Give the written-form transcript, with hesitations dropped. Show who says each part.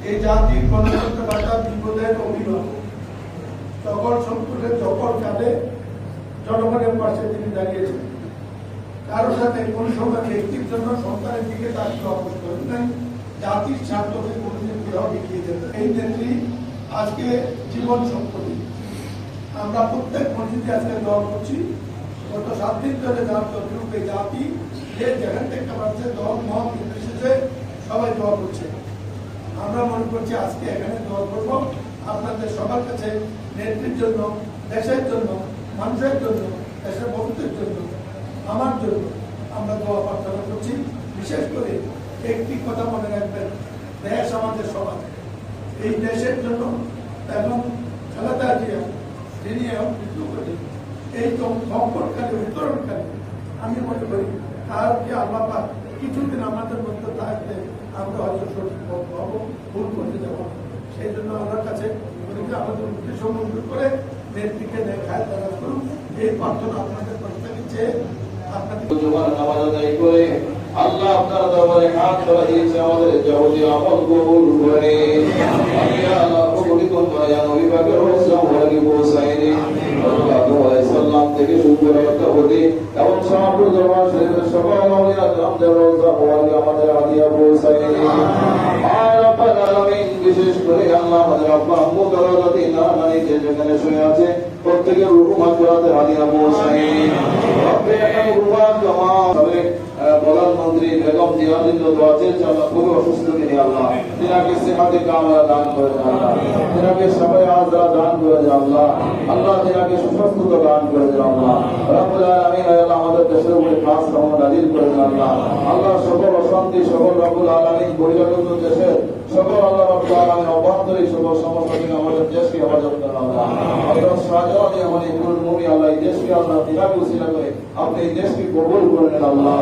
Speaker 1: এই জাতির গণতন্ত্র বাঁচা বিপদের অভিনব সকল সংকটের সকল কালে জনগণের পাশে তিনি দাঁড়িয়েছেন। কারোর সাথে কোন সময় ব্যক্তির জন্য সন্তানের দিকে তাকিয়ে অবস্থ করেন নাই, জাতির স্বার্থকে কোনদিন কোথাও দেখিয়েছেন। এই নেত্রী আজকে জীবন সম্পত্তি। আমরা প্রত্যেক মসজিদে আজকে দোয়া করছি। গত 7 দিন ধরে যার তদ্রুপ এই জাতি যে যেখান থেকে পাচ্ছে দল মত নির্বিশেষে সবাই দোয়া করছে। আমরা মনে করছি আজকে এখানে দোয়া করবো আপনাদের সবার কাছে, নেত্রীর জন্য, দেশের জন্য, মানুষের জন্য, দেশের ভবিষ্যতের জন্য, আমার জন্য আমরা দোয়া প্রার্থনা করছি। বিশেষ করে একটি কথা মনে রাখবেন, দেশ আমাদের সবার, এই দেশের জন্য এবং খালেদা জিয়া যিনি মৃত্যু করেন এই সংকটকালে উত্তরণকালে আমি মনে করি আর কি আল্লাহ পাক কিছুদিন আমাদের মধ্যে থাকতে আমরা হয়তো সঠিক পথ পাবো, ভুল করতে যাবো। সেই জন্য আল্লাহর কাছে আমাদের উদ্দেশ্য মঞ্জুর করে নেত্রীকে দেখায় তারা করুন, এই প্রার্থনা আপনাদের প্রত্যেকে চেয়ে আপনাদের
Speaker 2: করে আল্লাহ আপনার দরবারে হাত বাড়িয়েছে, আমাদের যাবতীয় আমল কবুল করে। আল্লাহ কবুল করুন। ইয়া নবী পাকের রসুল ওয়ালি পৌঁছায়নি সাল্লাল্লাহু আলাইহি সাল্লাম থেকে শুরু করে অবধি এবং সমগ্র দরবার শরীফের সকল আউলিয়া کرامদের রওজা ওয়ালি আমাদের হাদিয়া পৌঁছায়নি। আর রব্বুল আলামিন বিশেষ করে আল্লাহ আমাদের আব্বা আম্মু দরজাতে না মানে যে যেখানে শুয়ে আছে প্রত্যেকের রূহ মাগফিরাতের হাদিয়া পৌঁছায়নি। রব্বে রুহান জামা প্রধানমন্ত্রী বেগম জিয়াউদ্দিন দোয়াতের জন্য খুবই অসুস্থ তিনি, আল্লাহ তিনাকে সেহাতে কামরা দান করে দেন, আল্লাহ তিনাকে সবাই আজরা দান করে দেন, আল্লাহ আল্লাহ তিনাকে সুস্বাস্থ্য দান করে দেন, আল্লাহ রব্বুল আলামিন আল্লাহ আমাদের দেশের উপরে খাস রহমত নাযিল করে দেন, আল্লাহ আল্লাহ সকল অশান্তি সকল রব্বুল আলামিন বহিরাগত দেশের সকল আল্লাহ রব্বুল আলামিন অভ্যন্তরীণ সকল সমস্যা থেকে আমাদের দেশকে হেফাজত করেন, আল্লাহ আল্লাহ শাহজাহান আমাদের কুল মুমি আল্লাহ এই দেশকে আল্লাহ তিনাকে উসিলা করে আপনি এই দেশকে কবুল করে নেন, আল্লাহ